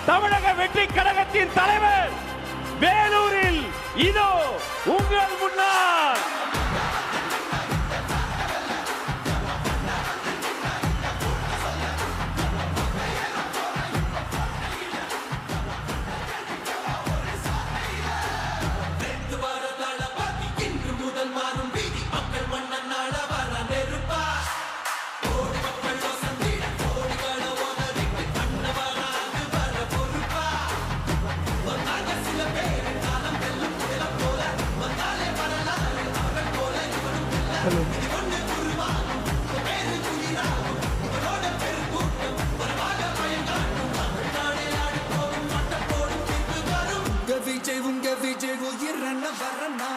தமிழக வெற்றி கழகத்தின் தலைவர் வேலூரில் இதோ உங்கள் முன்னால் உங்க விஜய் உயிரண்ண வரண்ணா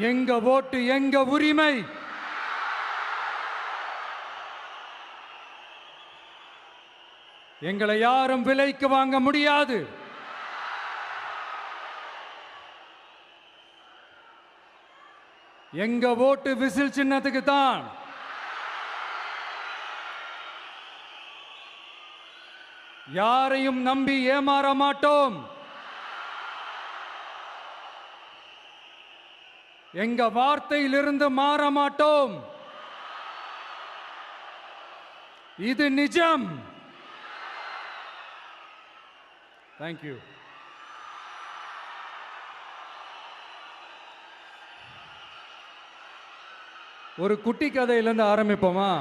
எங்க ஓட்டு எங்க உரிமை. எங்களை யாரும் விலைக்கு வாங்க முடியாது. எங்க ஓட்டு விசில் சின்னத்துக்கு தான். யாரையும் நம்பி ஏமாற மாட்டோம். எங்க வார்த்தையிலிருந்து மாற மாட்டோம். இது நிஜம். தேங்க்யூ. ஒரு குட்டி கதையிலிருந்து ஆரம்பிப்போமா?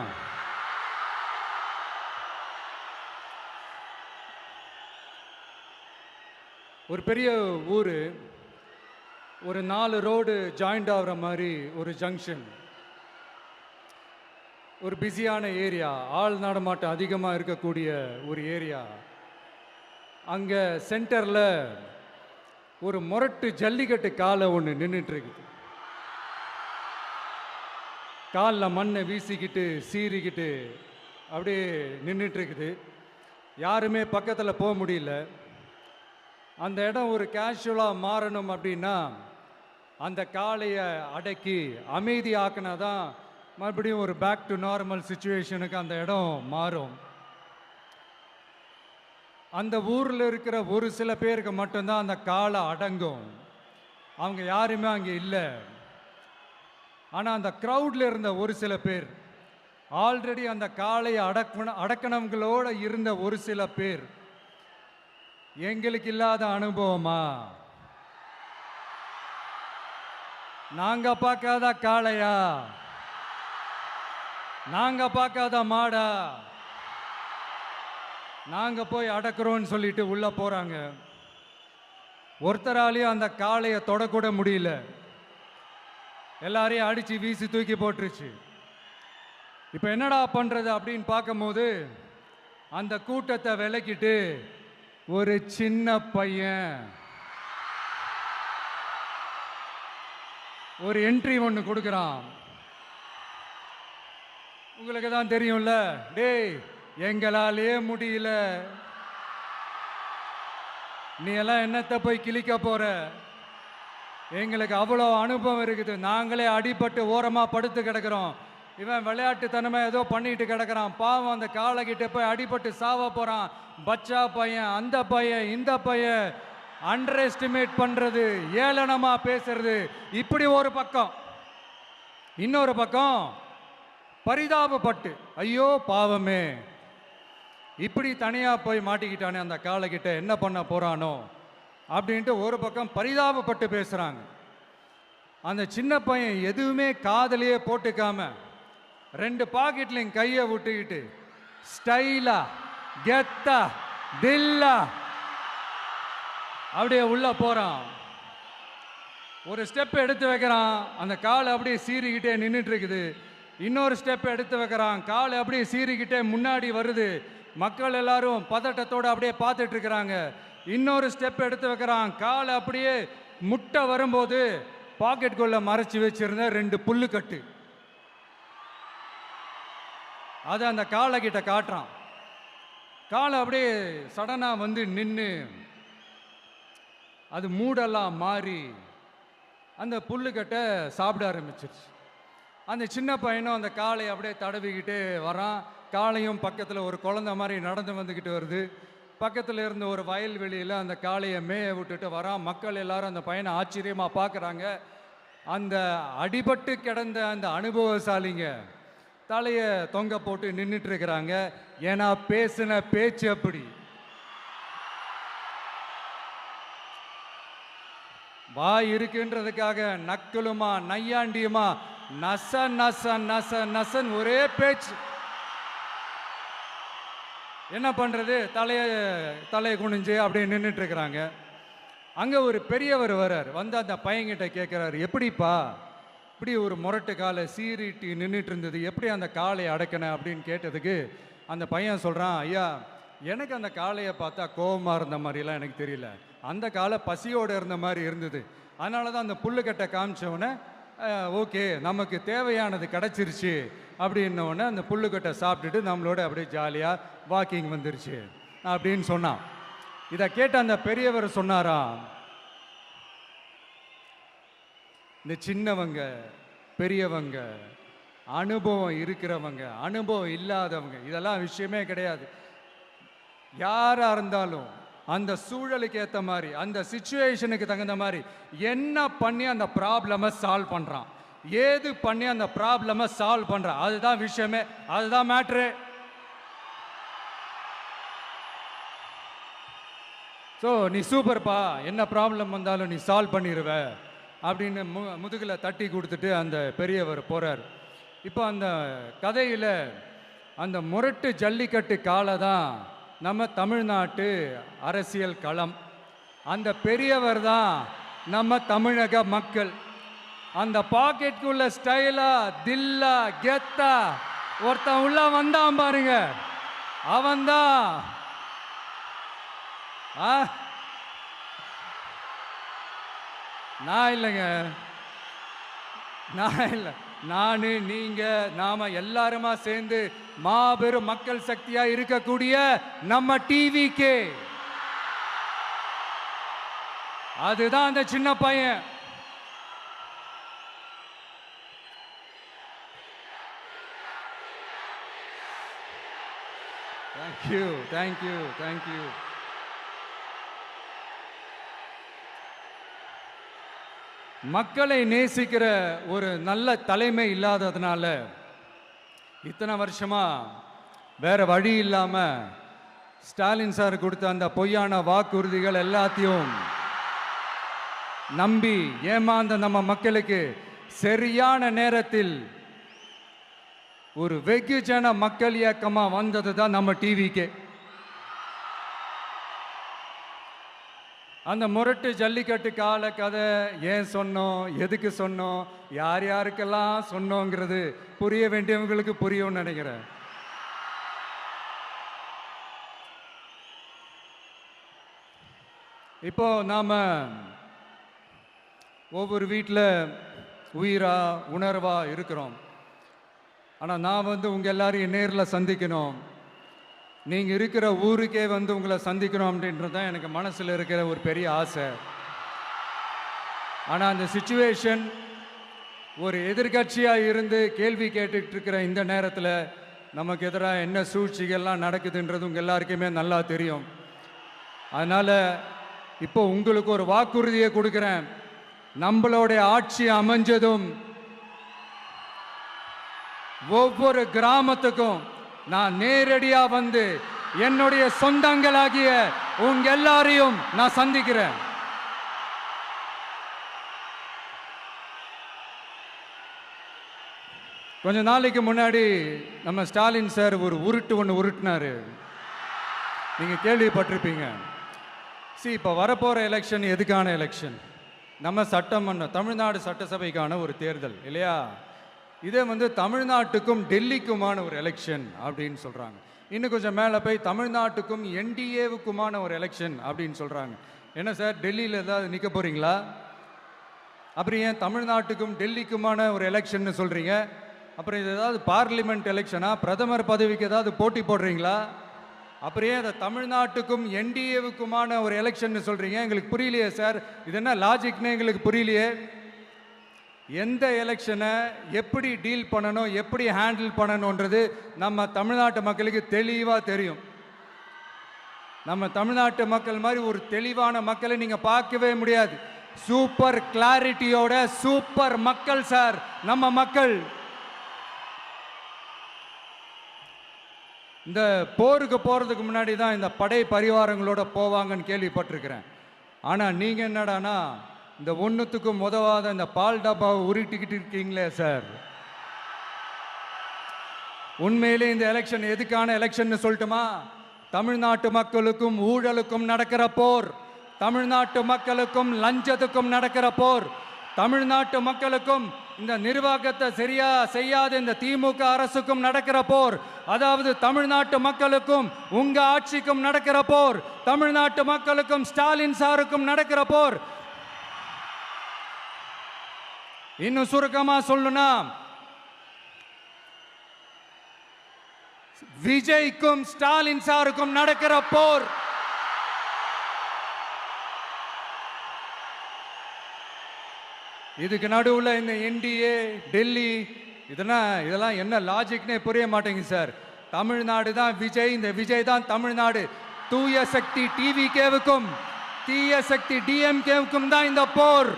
ஒரு பெரிய ஊரு, ஒரு 4 ரோடு ஜாயிண்ட் ஆகிற மாதிரி ஒரு ஜங்ஷன், ஒரு பிஸியான ஏரியா, ஆள் நடமாட்டம் அதிகமாக இருக்கக்கூடிய ஒரு ஏரியா. அங்கே சென்டரில் ஒரு முரட்டு ஜல்லிக்கட்டு காலை ஒன்று நின்றுட்டு இருக்குது. காலில் மண்ணை வீசிக்கிட்டு சீறிக்கிட்டு அப்படியே நின்றுட்டு இருக்குது. யாருமே பக்கத்தில் போக முடியல. அந்த இடம் ஒரு கேஷுவலாக மாறணும் அப்படின்னா அந்த காளையை அடக்கி அமைதி ஆக்கினா தான் மறுபடியும் ஒரு பேக் டு நார்மல் சுச்சுவேஷனுக்கு அந்த இடம் மாறும். அந்த ஊரில் இருக்கிற ஒரு சில பேருக்கு மட்டும்தான் அந்த காளை அடங்கும். அவங்க யாருமே அங்கே இல்லை. ஆனால் அந்த க்ரௌடில் இருந்த ஒரு சில பேர், ஆல்ரெடி அந்த காளையை அடக்கணவங்களோடு இருந்த ஒரு சில பேர், எங்களுக்கு இல்லாத அனுபவமா? நாங்க பார்க்காத காளையா? நாங்க பார்க்காத மாடா? நாங்க போய் அடக்குறோம்னு சொல்லிட்டு உள்ள போறாங்க. ஒருத்தராலையும் அந்த காளையை தொடக்கூட முடியல. எல்லாரையும் அடிச்சு வீசி தூக்கி போட்டுருச்சு. இப்ப என்னடா பண்றது அப்படின்னு பார்க்கும்போது அந்த கூட்டத்தை விலக்கிட்டு ஒரு சின்ன பையன் ஒரு என்ட்ரி ஒன்று கொடுக்குறான். உங்களுக்கு தான் தெரியும்ல, டேய் எங்களாலே முடியல, நீ எல்லாம் என்னத்தை போய் கிழிக்க போற? எங்களுக்கு அவ்வளோ அனுபவம் இருக்குது, நாங்களே அடிபட்டு ஓரமாக படுத்து கிடக்கிறோம். இவன் விளையாட்டுத்தனமாக ஏதோ பண்ணிட்டு கிடக்கிறான், பாவம் அந்த காளைகிட்ட போய் அடிபட்டு சாவ போகிறான். பச்சா பையன், அந்த பையன், இந்த பையன், அண்டர் எஸ்டிமேட் பண்ணுறது, ஏளனமாக பேசுறது, இப்படி ஒரு பக்கம். இன்னொரு பக்கம் பரிதாபப்பட்டு, ஐயோ பாவமே, இப்படி தனியாக போய் மாட்டிக்கிட்டானே அந்த காளைகிட்ட, என்ன பண்ண போகிறானோ அப்படின்ட்டு ஒரு பக்கம் பரிதாபப்பட்டு பேசுகிறாங்க. அந்த சின்ன பையன் எதுவுமே காதலையே போட்டுக்காம 2 பாக்கெட்லையும் கையை விட்டுக்கிட்டு ஸ்டைலா கெத்தா தில்லா அப்படியே உள்ள போறான். ஒரு ஸ்டெப் எடுத்து வைக்கிறான். அந்த காலை அப்படியே சீறிக்கிட்டே நின்றுட்டு இருக்குது. இன்னொரு ஸ்டெப் எடுத்து வைக்கிறான். கால் அப்படியே சீறிக்கிட்டே முன்னாடி வருது. மக்கள் எல்லாரும் பதட்டத்தோடு அப்படியே பார்த்துட்டு இருக்கிறாங்க. இன்னொரு ஸ்டெப் எடுத்து வைக்கிறான். கால் அப்படியே முட்டை வரும்போது பாக்கெட்டுக்குள்ள மறைச்சி வச்சிருந்த 2 புல்லுக்கட்டு அதை அந்த காலை கிட்ட காட்டுறான். காலை அப்படியே சடனாக வந்து நின்று அது மூடெல்லாம் மாறி அந்த புல்லுக்கட்டை சாப்பிட ஆரம்பிச்சிருச்சு. அந்த சின்ன பையனும் அந்த காலை அப்படியே தடவிக்கிட்டே வரான். காளையும் பக்கத்தில் ஒரு குழந்தை மாதிரி நடந்து வந்துக்கிட்டு வருது. பக்கத்தில் இருந்த ஒரு வயல்வெளியில் அந்த காளையை மேய விட்டுட்டு வரான். மக்கள் எல்லாரும் அந்த பையனை ஆச்சரியமாக பார்க்குறாங்க. அந்த அடிபட்டு கிடந்த அந்த அனுபவசாலிங்க தலையை தொங்க போட்டு நின்றுட்டு இருக்கிறாங்க. ஏன்னா பேசின பேச்சு அப்படி. வாய் இருக்குன்றதுக்காக நக்கலுமா நையாண்டியுமா நச நச நச நசன் ஒரே பேச்சு. என்ன பண்றது, தலையை குனிஞ்சு அப்படியே நின்றுட்டு இருக்கிறாங்க. அங்க ஒரு பெரியவர் வர்றார். வந்து அந்த பையன்கிட்ட கேட்கிறாரு, எப்படிப்பா இப்படி ஒரு முரட்டு காலை சீறிட்டு நின்றுட்டு இருந்தது, எப்படி அந்த காளையை அடக்கின அப்படின்னு கேட்டதுக்கு அந்த பையன் சொல்றான், ஐயா எனக்கு அந்த காளையை பார்த்தா கோபமாக இருந்த மாதிரிலாம் எனக்கு தெரியல, அந்த காலை பசியோடு இருந்த மாதிரி இருந்தது. அதனால தான் அந்த புல்லுக்கட்டை காமிச்சவொடனே ஓகே நமக்கு தேவையானது கிடச்சிருச்சு அப்படின்னோடனே அந்த புல்லுக்கட்டை சாப்பிட்டுட்டு நம்மளோட அப்படியே ஜாலியாக வாக்கிங் வந்துருச்சு அப்படின்னு சொன்னான். இதை கேட்ட அந்த பெரியவர் சொன்னாராம், இந்த சின்னவங்க பெரியவங்க அனுபவம் இருக்கிறவங்க அனுபவம் இல்லாதவங்க இதெல்லாம் விஷயமே கிடையாது. யாராக இருந்தாலும் அந்த சூழலுக்கு ஏற்ற மாதிரி அந்த சிச்சுவேஷனுக்கு தகுந்த மாதிரி என்ன பண்ணி அந்த ப்ராப்ளமை சால்வ் பண்ணுறான், ஏது பண்ணி அந்த ப்ராப்ளமை சால்வ் பண்ணுறான், அதுதான் விஷயமே, அதுதான் மேட்ரு. ஸோ நீ சூப்பர்ப்பா, என்ன ப்ராப்ளம் வந்தாலும் நீ சால்வ் பண்ணிடுவ அப்படின்னு முதுகில் தட்டி கொடுத்துட்டு அந்த பெரியவர் போகிறார். இப்போ அந்த கதையில் அந்த முரட்டு ஜல்லிக்கட்டு காலை தான் நம்ம தமிழ்நாட்டு அரசியல் களம். அந்த பெரியவர் தான் நம்ம தமிழக மக்கள். அந்த பாக்கெட்டுக்குள்ள ஸ்டைலா தில்லா கெத்தா ஒருத்தன் உள்ள வந்தான் பாருங்க, அவன்தான் நான் இல்லைங்க, நான் இல்லை, நானு நீங்க நாம எல்லாருமா சேர்ந்து மாபெரும் மக்கள் சக்தியா இருக்கக்கூடிய நம்ம டிவிக்கு, அதுதான் அந்த சின்ன பையன். Thank you thank you thank you. மக்களை நேசிக்கிற ஒரு நல்ல தலைமை இல்லாததுனால இத்தனை வருஷமா வேற வழி இல்லாம ஸ்டாலின் சார் கொடுத்த அந்த பொய்யான வாக்குறுதிகள் எல்லாத்தையும் நம்பி ஏமாந்த நம்ம மக்களுக்கு சரியான நேரத்தில் ஒரு வெகுஜன மக்கள் இயக்கமா வந்தது தான் நம்ம டிவிக்கு. அந்த முரட்டு ஜல்லிக்கட்டு கால கதை ஏன் சொன்னோம், எதுக்கு சொன்னோம், யார் யாருக்கெல்லாம் சொன்னோங்கிறது புரிய வேண்டியவங்களுக்கு புரியும்னு நினைக்கிறேன். இப்போ நாம ஒவ்வொரு வீட்டில் உயிரா உணர்வா இருக்கிறோம். ஆனால் நான் உங்க எல்லாரையும் நேரில் சந்திக்கணும், நீங்கள் இருக்கிற ஊருக்கே உங்களை சந்திக்கணும் அப்படின்றது தான் எனக்கு மனசில் இருக்கிற ஒரு பெரிய ஆசை. ஆனால் அந்த சிச்சுவேஷன் ஒரு எதிர்கட்சியாக இருந்து கேள்வி கேட்டுட்டு இருக்கிற இந்த நேரத்தில் நமக்கு எதிராக என்ன சூழ்ச்சிகள்லாம் நடக்குதுன்றது உங்கள் எல்லாருக்குமே நல்லா தெரியும். அதனால் இப்போ உங்களுக்கு ஒரு வாக்குறுதியை கொடுக்குறேன், நம்மளுடைய ஆட்சி அமைஞ்சதும் ஒவ்வொரு கிராமத்துக்கும் நான் நேரடியா வந்து என்னுடைய சொந்தங்களாகிய உங்க எல்லாரையும் நான் சந்திக்கிறேன். கொஞ்ச நாளைக்கு முன்னாடி நம்ம ஸ்டாலின் சார் ஒரு ஒன்று உருட்டினாரு, நீங்க கேள்விப்பட்டிருப்பீங்க. இப்போ வரப்போற எலெக்ஷன் எதுக்கான எலெக்ஷன்? நம்ம சட்டமன்றம் தமிழ்நாடு சட்டசபைக்கான ஒரு தேர்தல் இல்லையா? இதே வந்து தமிழ்நாட்டுக்கும் டெல்லிக்குமான ஒரு எலெக்ஷன் அப்படின்னு சொல்றாங்க. இன்னும் கொஞ்சம் மேலே போய் தமிழ்நாட்டுக்கும் என்டிஏவுக்குமான ஒரு எலெக்ஷன் அப்படின்னு சொல்றாங்க. என்ன சார், டெல்லியில் ஏதாவது நிற்க போறீங்களா? அப்புறம் ஏன் தமிழ்நாட்டுக்கும் டெல்லிக்குமான ஒரு எலெக்ஷன் சொல்றீங்க? அப்புறம் இது ஏதாவது பார்லிமெண்ட் எலெக்ஷனா? பிரதமர் பதவிக்கு ஏதாவது போட்டி போடுறீங்களா? அப்புறம் ஏன் அதை தமிழ்நாட்டுக்கும் என்டிஏவுக்குமான ஒரு எலெக்ஷன் சொல்றீங்க? எங்களுக்கு புரியலையே சார், இது என்ன லாஜிக்னு எங்களுக்கு புரியலையே. எந்த எலெக்ஷனை எப்படி டீல் பண்ணணும், எப்படி ஹேண்டில் பண்ணணுன்றது நம்ம தமிழ்நாட்டு மக்களுக்கு தெளிவாக தெரியும். நம்ம தமிழ்நாட்டு மக்கள் மாதிரி ஒரு தெளிவான மக்களை நீங்க பார்க்கவே முடியாது. சூப்பர் கிளாரிட்டியோட சூப்பர் மக்கள் சார் நம்ம மக்கள். இந்த போருக்கு போறதுக்கு முன்னாடி தான் இந்த படை பரிவாரங்களோட போவாங்கன்னு கேள்விப்பட்டிருக்கிறேன். ஆனா நீங்க என்னடானா இந்த ஒன்றுத்துக்கும் உதவாத இந்த பால் டப்பாவை உருட்டிக்கிட்டு இருக்கீங்களே சார். உண்மையிலே இந்த எலெக்ஷன் எதுக்கான எலெக்ஷன் சொல்லட்டுமா? தமிழ்நாட்டு மக்களுக்கும் ஊழலுக்கும் நடக்கிற போர், தமிழ்நாட்டு மக்களுக்கும் லஞ்சத்துக்கும் நடக்கிற போர், தமிழ்நாட்டு மக்களுக்கும் இந்த நிர்வாகத்தை சரியா செய்யாத இந்த திமுக அரசுக்கும் நடக்கிற போர், அதாவது தமிழ்நாட்டு மக்களுக்கும் உங்க ஆட்சிக்கும் நடக்கிற போர், தமிழ்நாட்டு மக்களுக்கும் ஸ்டாலின் சாருக்கும் நடக்கிற போர். இன்னும் சுருக்கமா சொல்லணும்னா விஜய்க்கும் ஸ்டாலின் சாருக்கும் நடக்கிற போர். இதுக்கு நடுவில் இந்த என்டிஏ டெல்லி இதெல்லாம் என்ன லாஜிக்னே புரிய மாட்டேங்குது சார். தமிழ்நாடு தான் விஜய், இந்த விஜய் தான் தமிழ்நாடு. தூய சக்தி டிவிகேவுக்கும் தீய சக்தி டிஎம்கேவுக்கும் தான் இந்த போர்.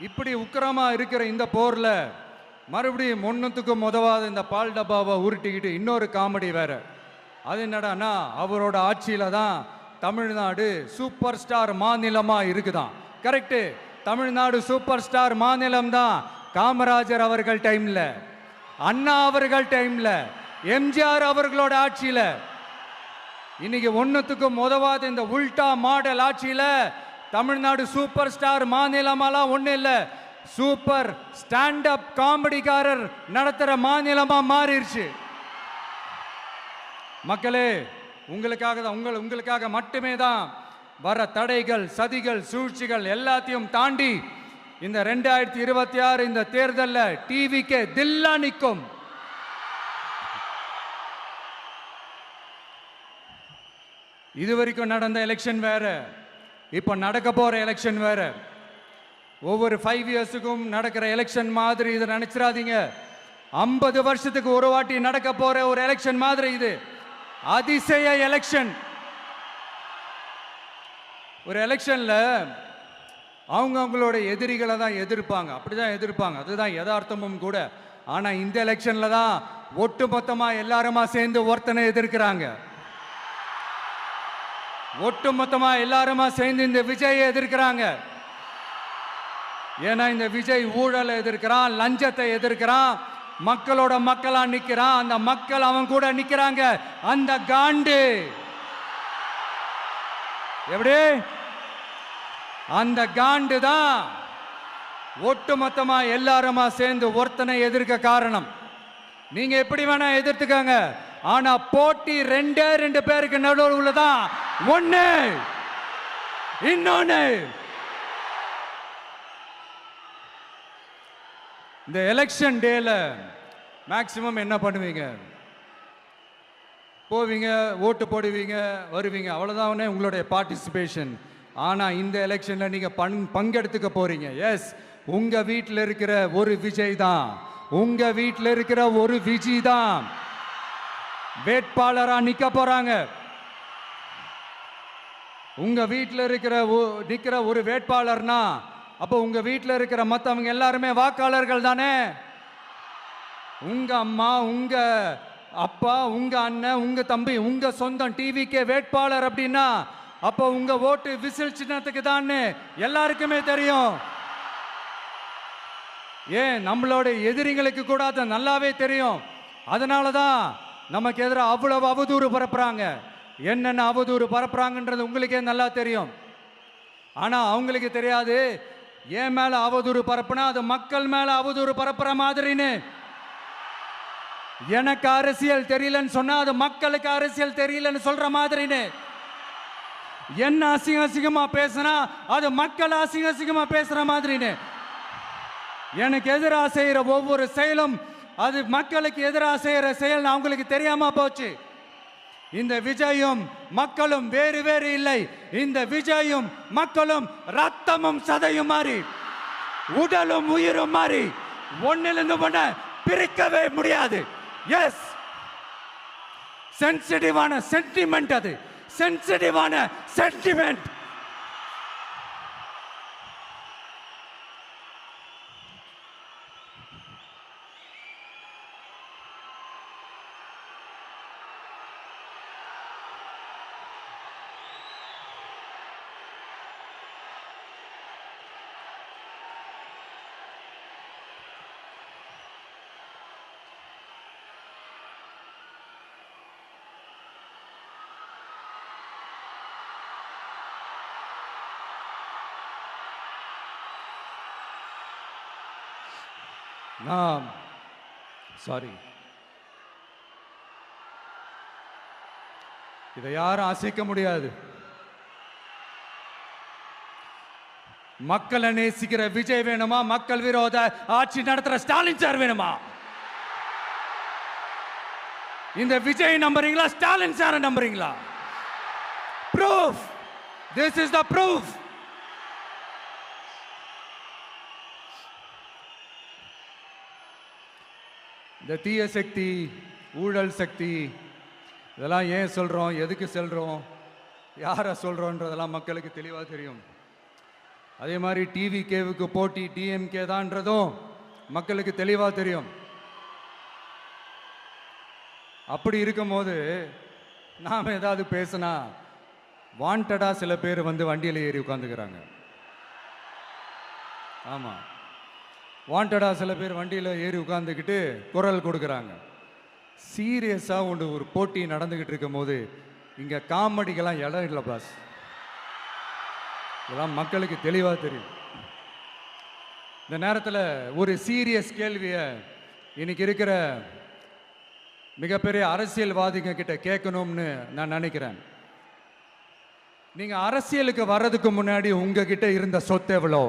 இப்படி உக்கிரமா இருக்கிற இந்த போர்ல மறுபடியும் ஒன்றுத்துக்கும் உதவாத இந்த பால் டப்பாவை உருட்டிக்கிட்டு இன்னொரு காமெடி வேற. அது என்னடானா அவரோட ஆட்சியில தான் தமிழ்நாடு சூப்பர் ஸ்டார் மாநிலமா இருக்குதான். கரெக்டு, தமிழ்நாடு சூப்பர் ஸ்டார் மாநிலம் தான். காமராஜர் அவர்கள் டைம்ல, அண்ணா அவர்கள் டைம்ல, எம்ஜிஆர் அவர்களோட ஆட்சியில. இன்னைக்கு ஒன்றுத்துக்கும் உதவாத இந்த உல்டா மாடல் ஆட்சியில தமிழ்நாடு சூப்பர் ஸ்டார் மாநிலமாலாம் ஒன்றும் இல்லை, சூப்பர் ஸ்டாண்ட் அப் காமெடிக்காரர் நடத்துற மாநிலமா மாறிடுச்சு. மக்களே, உங்களுக்காக தான், உங்களுக்காக மட்டுமே தான் வர தடைகள், சதிகள், சூழ்ச்சிகள் எல்லாத்தையும் தாண்டி இந்த 2026 இந்த தேர்தலில் டிவிக்கு தில்லா நிற்கும். இதுவரைக்கும் நடந்த எலெக்ஷன் வேற, இப்போ நடக்க போற எலெக்ஷன் வேற. ஒவ்வொரு 5 இயர்ஸுக்கும் நடக்கிற எலெக்ஷன் மாதிரி இதை நினைச்சிடாதீங்க. 50 வருஷத்துக்கு ஒரு வாட்டி நடக்க போற ஒரு எலெக்ஷன் மாதிரி இது. அதிசய எலெக்ஷன். ஒரு எலெக்ஷன்ல அவங்களோட எதிரிகளை தான் எதிர்ப்பாங்க, அப்படிதான் எதிர்ப்பாங்க, அதுதான் யதார்த்தமும் கூட. ஆனா இந்த எலெக்ஷன்ல தான் ஒட்டுமொத்தமா எல்லாருமா சேர்ந்து ஒருத்தனை எதிர்க்கிறாங்க. ஒட்டுமொத்தமா எல்லாருமா சேர்ந்து இந்த விஜயை எதிர்க்கிறாங்க. ஏன்னா இந்த விஜய் ஊழலை எதிர்க்கிறான், லஞ்சத்தை எதிர்க்கிறான், மக்களோட மக்களா நிக்கிறான். அந்த மக்கள் அவன் கூட நிக்கிறாங்க. அந்த காண்டு எப்படி? அந்த காண்டு தான் ஒட்டுமொத்தமா எல்லாருமா சேர்ந்து ஒருத்தனை எதிர்க்க காரணம். நீங்க எப்படி வேணா எதிர்த்துக்கங்க, ஆனா போட்டி 2 பேருக்கு நடுவில் உள்ளதான். ஒண்ணு இன்னொன்னு. இந்த எலெக்ஷன் டேல மேக்சிமம் என்ன பண்ணுவீங்க? போவீங்க, ஓட்டு போடுவீங்க, வருவீங்க, அவ்வளவுதான் உங்களுடைய பார்ட்டிசிபேஷன். ஆனா இந்த எலெக்ஷன்ல நீங்க பங்கெடுத்துக்க போறீங்க. எஸ், உங்க வீட்டில் இருக்கிற ஒரு விஜய் தான், உங்க வீட்டில் இருக்கிற ஒரு விஜய் தான் வேட்பாளரா நிக்க போறாங்க. உங்க வீட்டில் நிக்கிற ஒரு வேட்பாளர்னா அப்போ உங்க வீட்டில் இருக்கிற மற்றவங்க எல்லாருமே வாக்காளர்கள் தானே. உங்க அம்மா, உங்க அப்பா, உங்க அண்ணன், உங்க தம்பி, உங்க சொந்தம் டிவிக்கே வேட்பாளர் அப்படின்னா அப்போ உங்க ஓட்டு விசில் சின்னத்துக்கு தான் எல்லாருக்குமே தெரியும். ஏன், நம்மளோட எதிரிங்களுக்கு கூட அது நல்லாவே தெரியும். அதனாலதான் நமக்கு எதிராக அவ்வளவு அவதூறு பரப்புறாங்க. என்னென்ன அவதூறு பரப்புறாங்கன்றது உங்களுக்கே நல்லா தெரியும். ஆனா அவங்களுக்கு தெரியாது, என் மேல அவதூறு பரப்புனா அது மக்கள் மேல அவதூறு பரப்புற மாதிரின்னு. எனக்கு அரசியல் தெரியலன்னு சொன்னா அது மக்களுக்கு அரசியல் தெரியலன்னு சொல்ற மாதிரின்னு. என்ன அசிங்கமா பேசினா அது மக்கள் அசிங்கமா பேசுற மாதிரின்னு. எனக்கு எதிராக செய்யற ஒவ்வொரு செயலும் அது மக்களுக்கு எதிராக செய்யற செயல் அவங்களுக்கு தெரியாம போச்சு. இந்த விஜயும் மக்களும் வேறு வேறு இல்லை. இந்த விஜயும் மக்களும் ரத்தமும் சதையும் மாறி உடலும் உயிரும் மாறி ஒன்னிலிருந்து ஒண்ண பிரிக்கவே முடியாது. எஸ், சென்சிட்டிவான சென்டிமெண்ட், அது சென்சிட்டிவான சென்டிமெண்ட். நான் சாரி, இதை யாரும் அசைக்க முடியாது. மக்களை நேசிக்கிற விஜய் வேணுமா, மக்கள் விரோத ஆட்சி நடத்துற ஸ்டாலின் சார் வேணுமா? இந்த விஜய் நம்புறீங்களா, ஸ்டாலின் சார் நம்புறீங்களா? Proof, this is the proof. இந்த தீய சக்தி, ஊழல் சக்தி, இதெல்லாம் ஏன் சொல்கிறோம், எதுக்கு சொல்கிறோம், யாரை சொல்கிறோன்றதெல்லாம் மக்களுக்கு தெளிவாக தெரியும். அதே மாதிரி டிவிகேவுக்கு போட்டி டிஎம்கே தான்றதும் மக்களுக்கு தெளிவாக தெரியும். அப்படி இருக்கும்போது நாம் ஏதாவது பேசினா வாண்டடாக சில பேர் வந்து வண்டியில் ஏறி உட்காந்துக்கிறாங்க. ஆமாம், வாண்டடாக சில பேர் வண்டியில் ஏறி உட்காந்துக்கிட்டு குரல் கொடுக்குறாங்க. சீரியஸாக ஒரு போட்டி நடந்துக்கிட்டு இருக்கும் போது இங்கே காமெடிக்கெல்லாம் இடம் இல்லை பாஸ். இதெல்லாம் மக்களுக்கு தெளிவாக தெரியும். இந்த நேரத்தில் ஒரு சீரியஸ் கேள்வியை இன்னைக்கு இருக்கிற மிகப்பெரிய அரசியல்வாதிங்க கிட்ட கேட்கணும்னு நான் நினைக்கிறேன். நீங்கள் அரசியலுக்கு வர்றதுக்கு முன்னாடி உங்ககிட்ட இருந்த சொத்து எவ்வளோ?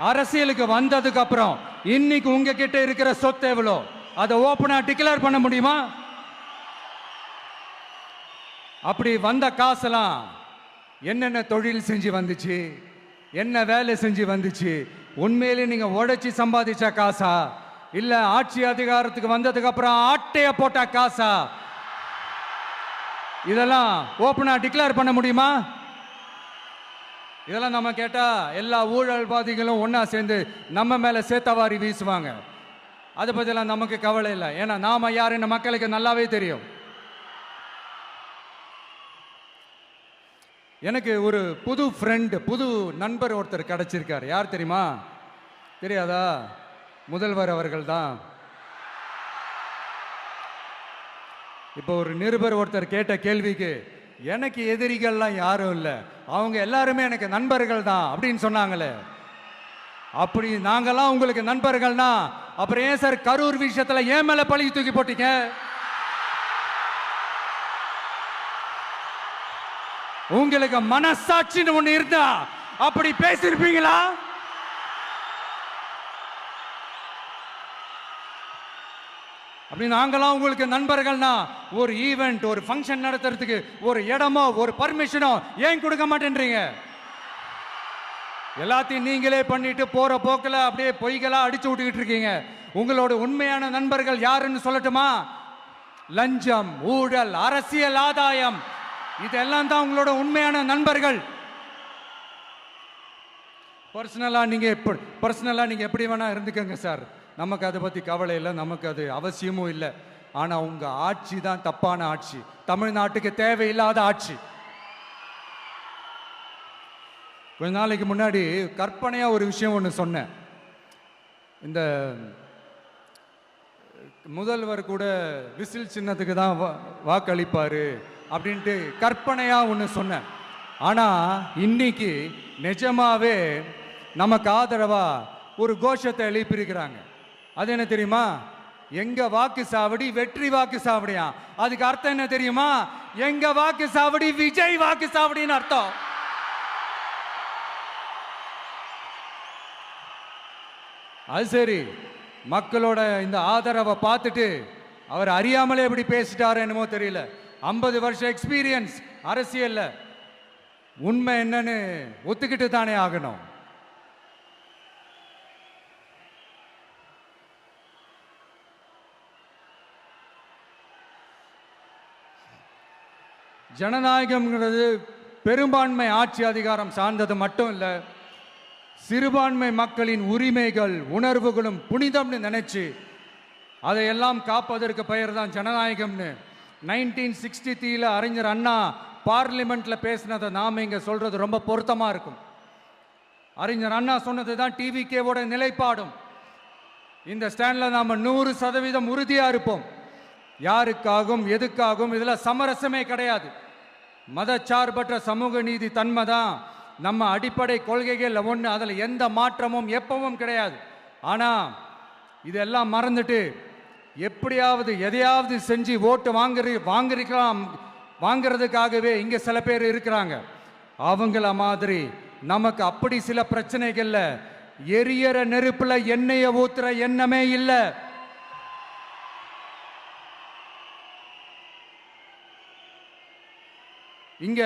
அரசியலுக்கு வந்ததுக்கு அப்புறம் இன்னைக்கு உங்ககிட்ட இருக்கிற சொத்து எவ்வளோ? அதை ஓப்பனா டிக்ளேர் பண்ண முடியுமா? அப்படி வந்த காசெல்லாம் என்னென்ன தொழில் செஞ்சு வந்துச்சு, என்ன வேலை செஞ்சு வந்துச்சு, உண்மையிலே நீங்க உழைச்சி சம்பாதிச்ச காசா, இல்ல ஆட்சி அதிகாரத்துக்கு வந்ததுக்கு அப்புறம் ஆட்டைய போட்ட காசா? இதெல்லாம் ஓப்பனா டிக்ளேர் பண்ண முடியுமா? இதெல்லாம் நம்ம கேட்டா எல்லா ஊழல்வாதிகளும் ஒன்னா சேர்ந்து நம்ம மேல சேத்தவாரி வீசுவாங்க. அதை பத்தியெல்லாம் நமக்கு கவலை இல்லை. ஏன்னா நாம யாருன்னு மக்களுக்கு நல்லாவே தெரியும். எனக்கு ஒரு புது ஃப்ரெண்டு, புது நண்பர் ஒருத்தர் கிடைச்சிருக்காரு. யார் தெரியுமா? தெரியாதா? முதல்வர் அவர்கள் தான். இப்போ ஒரு நிருபர் ஒருத்தர் கேட்ட கேள்விக்கு எனக்கு எதிரிகள்லாம் யாரும் இல்லை, அவங்க எல்லாருமே எனக்கு நண்பர்கள் தான் அப்படின்னு சொன்னாங்களே. அப்படி நாங்கெல்லாம் உங்களுக்கு நண்பர்கள்னா அப்புறம் ஏன் சார் கரூர் விஷயத்துல ஏன் மேல பழி தூக்கி போட்டீங்க? உங்களுக்கு மனசாட்சின்னு ஒண்ணு இருந்தா அப்படி பேசிருப்பீங்களா? அப்படி நாங்களாம் உங்களுக்கு நண்பர்கள்னா ஒரு ஈவெண்ட், ஒரு ஃபங்க்ஷன் நடத்துறதுக்கு ஒரு இடமோ ஒரு பர்மிஷனோ ஏன் கொடுக்க மாட்டேன்றீங்க? எல்லாத்தையும் நீங்களே பண்ணிட்டு போற போக்கில் அப்படியே பொய்களா அடிச்சு விட்டுக்கிட்டு இருக்கீங்க. உங்களோட உண்மையான நண்பர்கள் யாருன்னு சொல்லட்டுமா? லஞ்சம், ஊழல், அரசியல் ஆதாயம், இதெல்லாம் தான் உங்களோட உண்மையான நண்பர்கள். பர்சனலா நீங்க எப்படி வேணா இருந்துக்கங்க சார், நமக்கு அதை பத்தி கவலை இல்லை, நமக்கு அது அவசியமும் இல்லை. ஆனா உங்க ஆட்சி தான் தப்பான ஆட்சி, தமிழ்நாட்டுக்கு தேவையில்லாத ஆட்சி. கொஞ்ச நாளைக்கு முன்னாடி கற்பனையா ஒரு விஷயம் ஒன்று சொன்னேன். இந்த முதல்வர் கூட விசில் சின்னத்துக்கு தான் வாக்களிப்பாரு அப்படின்ட்டு கற்பனையா ஒன்று சொன்னேன். ஆனா இன்னைக்கு நிஜமாவே நமக்கு ஆதரவா ஒரு கோஷத்தை எழுப்பியிருக்கிறாங்க. அது என்ன தெரியுமா? எங்க வாக்கு சாவடி வெற்றி வாக்கு சாவடியா. அதுக்கு அர்த்தம் என்ன தெரியுமா? எங்க வாக்கு சாவடி விஜய் வாக்கு சாவடின்னு அர்த்தம். அது சரி, மக்களோட இந்த ஆதரவை பார்த்துட்டு அவர் அறியாமலே எப்படி பேசிட்டாரு என்னமோ தெரியல. 50 வருஷம் எக்ஸ்பீரியன்ஸ் அரசியல்ல, உண்மை என்னன்னு ஒத்துக்கிட்டு தானே ஆகணும். ஜனநாயகம்ங்கிறது பெரும்பான்மை ஆட்சி அதிகாரம் சார்ந்தது மட்டும் இல்லை, சிறுபான்மை மக்களின் உரிமைகள் உணர்வுகளும் புனிதம்னு நினைச்சு அதையெல்லாம் காப்பதற்கு பெயர் தான் ஜனநாயகம்னு 1963 அறிஞர் அண்ணா பார்லிமெண்ட்ல பேசினதை நாம இங்க சொல்றது ரொம்ப பொருத்தமா இருக்கும். அறிஞர் அண்ணா சொன்னது தான் டிவிகேவோட நிலைப்பாடும். இந்த ஸ்டாண்ட்ல நாம 100% உறுதியா இருப்போம். யாருக்காகவும் எதுக்காகவும் இதுல சமரசமே கிடையாது. மதச்சார்பற்ற சமூக நீதி தன்மை தான் நம்ம அடிப்படை கொள்கைகள் ஒன்று. அதில் எந்த மாற்றமும் எப்பவும் கிடையாது. ஆனால் இதெல்லாம் மறந்துட்டு எப்படியாவது எதையாவது செஞ்சு ஓட்டு வாங்கிறதுக்காகவே இங்கே சில பேர் இருக்கிறாங்க. அவங்கள மாதிரி நமக்கு அப்படி சில பிரச்சனைகள்ல எரியற நெருப்புல எண்ணெயை ஊத்துற எண்ணமே இல்லை. இங்க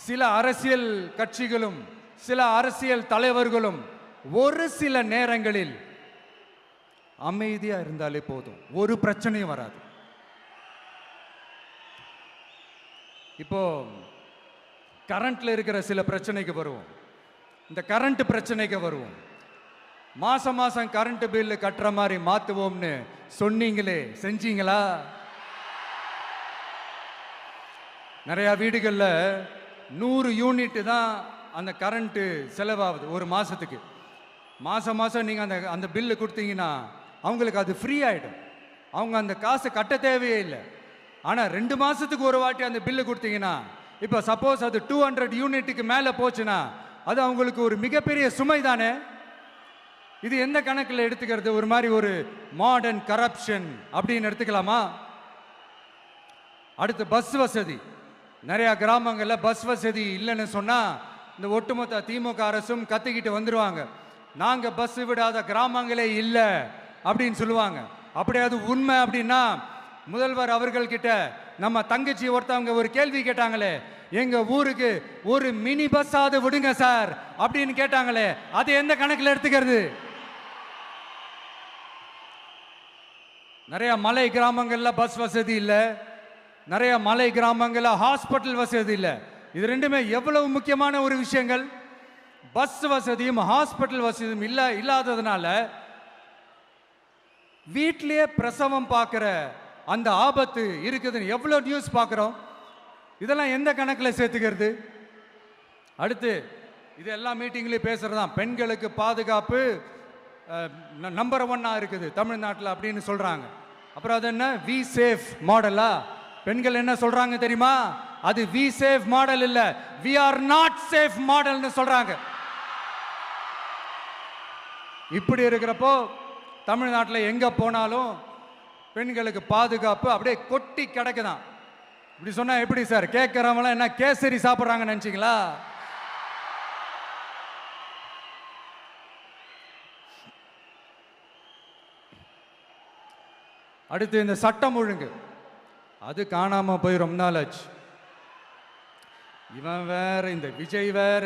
சில அரசியல் கட்சிகளும் சில அரசியல் தலைவர்களும் ஒரு சில நேரங்களில் அமைதியா இருந்தாலே போதும், ஒரு பிரச்சனையும் வராது. இப்போ கரண்ட்ல இருக்கிற சில பிரச்சனைக்கு வருவோம். இந்த கரண்ட் பிரச்சனைக்கு வருவோம். மாசம் மாசம் கரண்ட் பில்லு கட்டுற மாதிரி மாத்துவோம்னு சொன்னீங்களே, செஞ்சீங்களா? நிறைய வீடுகளில் 100 யூனிட் தான் அந்த கரண்ட்டு செலவாகுது ஒரு மாதத்துக்கு. மாதம் மாதம் நீங்கள் அந்த பில்லு கொடுத்தீங்கன்னா அவங்களுக்கு அது ஃப்ரீ ஆகிடும். அவங்க அந்த காசை கட்ட தேவையே இல்லை. ஆனால் 2 மாதத்துக்கு ஒரு வாட்டி அந்த பில்லு கொடுத்தீங்கன்னா, இப்போ சப்போஸ் அது 200 யூனிட்டுக்கு மேலே போச்சுன்னா அது அவங்களுக்கு ஒரு மிகப்பெரிய சுமை தானே. இது எந்த கணக்கில் எடுத்துக்கிறது? ஒரு மாதிரி ஒரு மாடர்ன் கரப்ஷன் அப்படின்னு எடுத்துக்கலாமா? அடுத்து பஸ் வசதி. நிறைய கிராமங்களில் பஸ் வசதி இல்லைன்னு சொன்னால் இந்த ஒட்டுமொத்த திமுக அரசும் கத்திக்கிட்டு வந்துடுவாங்க. நாங்கள் பஸ் விடாத கிராமங்களே இல்லை அப்படின்னு சொல்லுவாங்க. அப்படி அது உண்மை அப்படின்னா முதல்வர் அவர்கள்கிட்ட நம்ம தங்கச்சி ஒருத்தவங்க ஒரு கேள்வி கேட்டாங்களே, எங்க ஊருக்கு ஒரு மினி பஸ்ஸாவது விடுங்க சார் அப்படின்னு கேட்டாங்களே, அது எந்த கணக்கில் எடுத்துக்கிறது? நிறைய மலை கிராமங்கள்ல பஸ் வசதி இல்லை, நிறைய மலை கிராமங்களில் ஹாஸ்பிட்டல் வசதி இல்லை. இது ரெண்டுமே எவ்வளவு முக்கியமான ஒரு விஷயங்கள். பஸ் வசதியும் ஹாஸ்பிட்டல் வசதியும் இல்லாததுனால வீட்டிலேயே பிரசவம் பார்க்குற அந்த ஆபத்து இருக்குதுன்னு எவ்வளோ நியூஸ் பார்க்குறோம். இதெல்லாம் எந்த கணக்கில் சேர்த்துக்கிறது? அடுத்து இது எல்லா மீட்டிங்லையும் பேசுறது தான் பெண்களுக்கு பாதுகாப்பு நம்பர் 1 இருக்குது தமிழ்நாட்டில் அப்படின்னு சொல்றாங்க. அப்புறம் அது என்ன வி சேஃப் மாடலா? பெண்கள் என்ன சொல்றாங்க தெரியுமா? அது வி சேஃப் மாடல் இல்ல, வி ஆர் நாட் சேஃப் மாடல்னு சொல்றாங்க. இப்படி இருக்கிறப்போ தமிழ்நாட்டில் எங்க போனாலும் பெண்களுக்கு பாதுகாப்பு அப்படியே கொட்டி கிடக்குதான். இப்படி சொன்னா எப்படி சார்? கேட்கறவங்களாம் என்ன கேசரி சாப்பிட்றாங்கன்னு நினைச்சீங்களா? அடுத்து இந்த சட்டம் ஒழுங்கு, அது காணாம போய் ரொம்ப நாள் ஆச்சு. இவன் வேற, இந்த விஜய் வேற,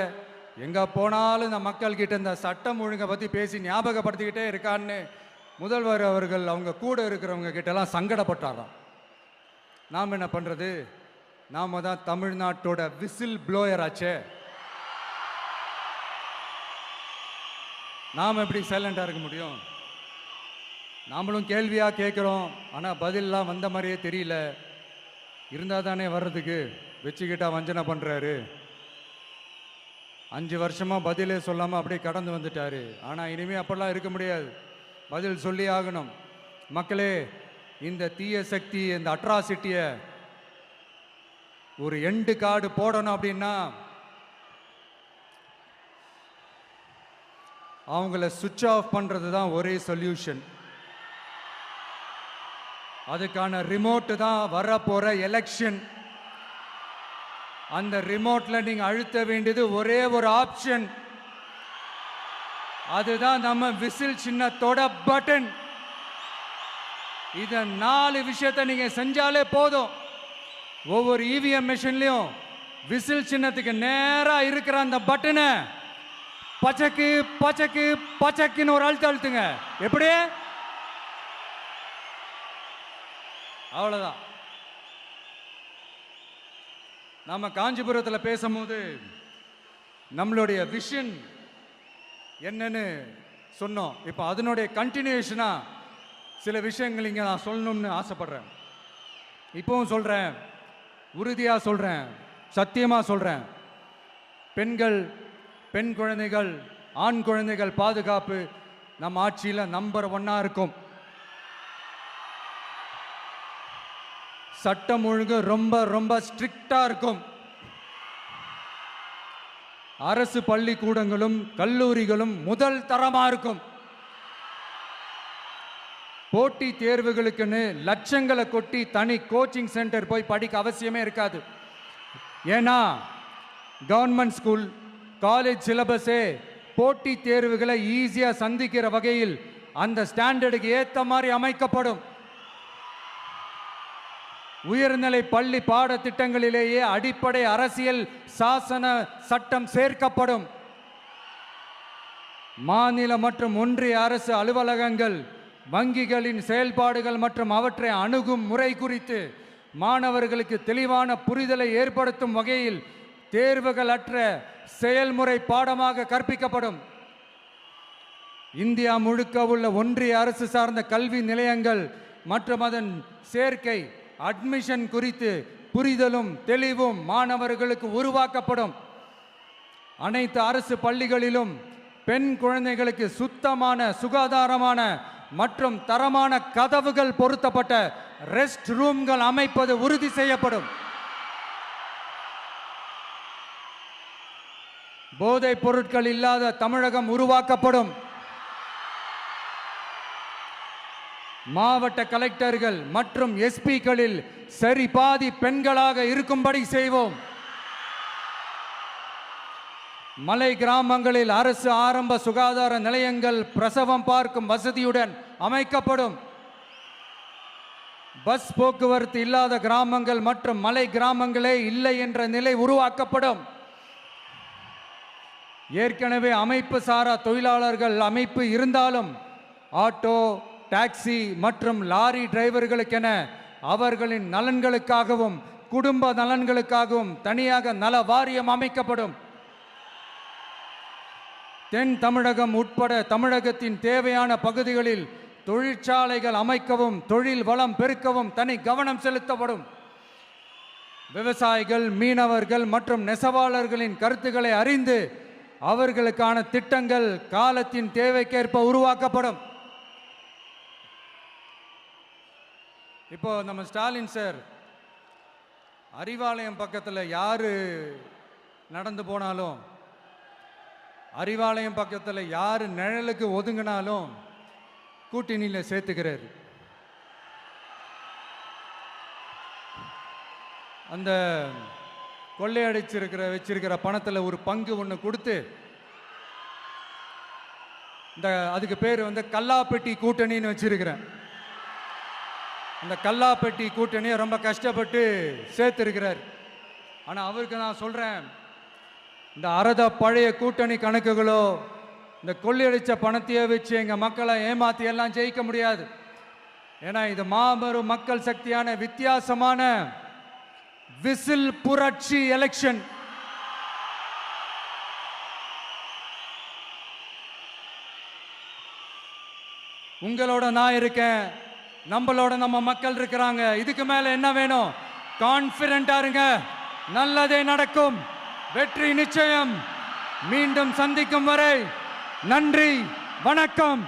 எங்க போனாலும் இந்த மக்கள் கிட்ட இந்த சட்டம் ஒழுங்கை பத்தி பேசி ஞாபகப்படுத்திக்கிட்டே இருக்கான்னு முதல்வர் அவர்கள் அவங்க கூட இருக்கிறவங்க கிட்டலாம் சங்கடப்பட்டாராம். நாம் என்ன பண்றது? நாம தான் தமிழ்நாட்டோட விசில் ப்ளோயர் ஆச்சே. நாம் எப்படி சைலண்டா இருக்க முடியும்? நாமளும் கேள்வியா கேட்குறோம், ஆனால் பதிலெலாம் வந்த மாதிரியே தெரியல. இருந்தால் தானே வர்றதுக்கு, வச்சுக்கிட்டா வஞ்சனை பண்ணுறாரு. 5 வருஷமா பதிலே சொல்லாமல் அப்படியே கடந்து வந்துட்டாரு. ஆனால் இனிமேல் அப்படிலாம் இருக்க முடியாது, பதில் சொல்லி ஆகணும். மக்களே, இந்த தீய சக்தி, இந்த அட்ராசிட்டியை ஒரு எண்டு கார்டு போடணும் அப்படின்னா அவங்கள சுவிட்ச் ஆஃப் பண்றது தான் ஒரே சொல்யூஷன். அதுக்கான ரிமோட் தான் வரப்போற எலெக்ஷன். அந்த ரிமோட்ல நீங்க அழுத்த வேண்டியது ஒரே ஒரு ஆப்ஷன். அதுதான் நம்ம விசில் சின்னத்தோட பட்டன். இத 4 விஷயத்தை நீங்க செஞ்சாலே போதும். ஒவ்வொரு இவிஎம் மெஷின்லயும் விசில் சின்னத்துக்கு நேரா இருக்கிற அந்த பட்டனை பச்சக்கு பச்சக்கு பச்சக்குன்னு ஒரு அழுத்துங்க. எப்படி? அவ்வளவுதான். நாம காஞ்சிபுரத்தில் பேசும்போது நம்மளுடைய விஷன் என்னன்னு சொன்னோம். இப்போ அதனுடைய கண்டினியூஷனா சில விஷயங்கள் இங்கே நான் சொல்லணும்னு ஆசைப்படுறேன். இப்பவும் சொல்றேன், உறுதியா சொல்றேன், சத்தியமா சொல்றேன். பெண்கள், பெண் குழந்தைகள், ஆண் குழந்தைகள் பாதுகாப்பு நம்ம ஆட்சியில் நம்பர் 1 இருக்கும். சட்டம் ஒழுங்கு ரொம்ப ரொம்ப ஸ்ட்ரிக்டா இருக்கும். அரசு பள்ளிக்கூடங்களும் கல்லூரிகளும் முதல் தரமா இருக்கும். போட்டி தேர்வுகளுக்குன்னு லட்சங்களை கொட்டி தனி கோச்சிங் சென்டர் போய் படிக்க அவசியமே இருக்காது. ஏன்னா கவர்மெண்ட் ஸ்கூல், காலேஜ் சிலபஸே போட்டி தேர்வுகளை ஈஸியா சந்திக்கிற வகையில் அந்த ஸ்டாண்டர்டுக்கு ஏத்த மாதிரி அமைக்கப்படும். உயர்நிலை பள்ளி பாடத்திட்டங்களிலேயே அடிப்படை அரசியல் சாசன சட்டம் சேர்க்கப்படும். மாநில மற்றும் ஒன்றிய அரசு அலுவலகங்கள், வங்கிகளின் செயல்பாடுகள் மற்றும் அவற்றை அணுகும் முறை குறித்து மாணவர்களுக்கு தெளிவான புரிதலை ஏற்படுத்தும் வகையில் தேர்வுகள் அற்ற செயல்முறை பாடமாக கற்பிக்கப்படும். இந்தியா முழுக்க உள்ள ஒன்றிய அரசு சார்ந்த கல்வி நிலையங்கள் மற்றும் அதன் சேர்க்கை அட்மிஷன் குறித்து புரிதலும் தெளிவும் மாணவர்களுக்கு உருவாக்கப்படும். அனைத்து அரசு பள்ளிகளிலும் பெண் குழந்தைகளுக்கு சுத்தமான, சுகாதாரமான மற்றும் தரமான கதவுகள் பொருத்தப்பட்ட ரெஸ்ட் ரூம்கள் அமைப்பது உறுதி செய்யப்படும். போதைப் பொருட்கள் இல்லாத தமிழகம் உருவாக்கப்படும். மாவட்ட கலெக்டர்கள் மற்றும் எஸ்பிக்களில் சரி பாதி பெண்களாக இருக்கும்படி செய்வோம். மலை கிராமங்களில் அரசு ஆரம்ப சுகாதார நிலையங்கள் பிரசவம் பார்க்கும் வசதியுடன் அமைக்கப்படும். பஸ் போக்குவரத்து இல்லாத கிராமங்கள் மற்றும் மலை கிராமங்களே இல்லை என்ற நிலை உருவாக்கப்படும். ஏற்கனவே அமைப்பு சாரா தொழிலாளர்கள் அமைப்பு இருந்தாலும் ஆட்டோ, டாக்ஸி மற்றும் லாரி டிரைவர்களுக்கென அவர்களின் நலன்களுக்காகவும் குடும்ப நலன்களுக்காகவும் தனியாக நல வாரியம் அமைக்கப்படும். தென் தமிழகம் உட்பட தமிழகத்தின் தேவையான பகுதிகளில் தொழிற்சாலைகள் அமைக்கவும் தொழில் வளம் பெருக்கவும் தனி கவனம் செலுத்தப்படும். விவசாயிகள், மீனவர்கள் மற்றும் நெசவாளர்களின் கருத்துக்களை அறிந்து அவர்களுக்கான திட்டங்கள் காலத்தின் தேவைக்கேற்ப உருவாக்கப்படும். இப்போ நம்ம ஸ்டாலின் சார் அறிவாலயம் பக்கத்தில் யாரு நடந்து போனாலும், அறிவாலயம் பக்கத்தில் யாரு நிழலுக்கு ஒதுங்கினாலும் கூட்டணியில் சேர்த்துக்கிறார். அந்த கொள்ளையடிச்சிருக்கிற வச்சிருக்கிற பணத்தில் ஒரு பங்கு ஒன்று கொடுத்து, இந்த அதுக்கு பேர் கல்லாப்பெட்டி கூட்டணின்னு வச்சிருக்கிறேன். அந்த கல்லாப்பெட்டி கூட்டணியை ரொம்ப கஷ்டப்பட்டு சேர்த்திருக்கிறார். ஆனால் அவருக்கு நான் சொல்றேன், இந்த அறத பழைய கூட்டணி கணக்குகளோ இந்த கொள்ளையடிச்ச பணத்தையே வச்சு எங்க மக்களை ஏமாத்தி எல்லாம் ஜெயிக்க முடியாது. ஏன்னா இது மாபெரும் மக்கள் சக்தியான வித்தியாசமான விசில் புரட்சி எலெக்ஷன். உங்களோட நான் இருக்கேன், நம்மளோட நம்ம மக்கள் இருக்கிறாங்க. இதுக்கு மேல என்ன வேணும்? கான்பிடென்ட்டா இருங்க, நல்லதே நடக்கும், வெற்றி நிச்சயம். மீண்டும் சந்திக்கும் வரை நன்றி, வணக்கம்.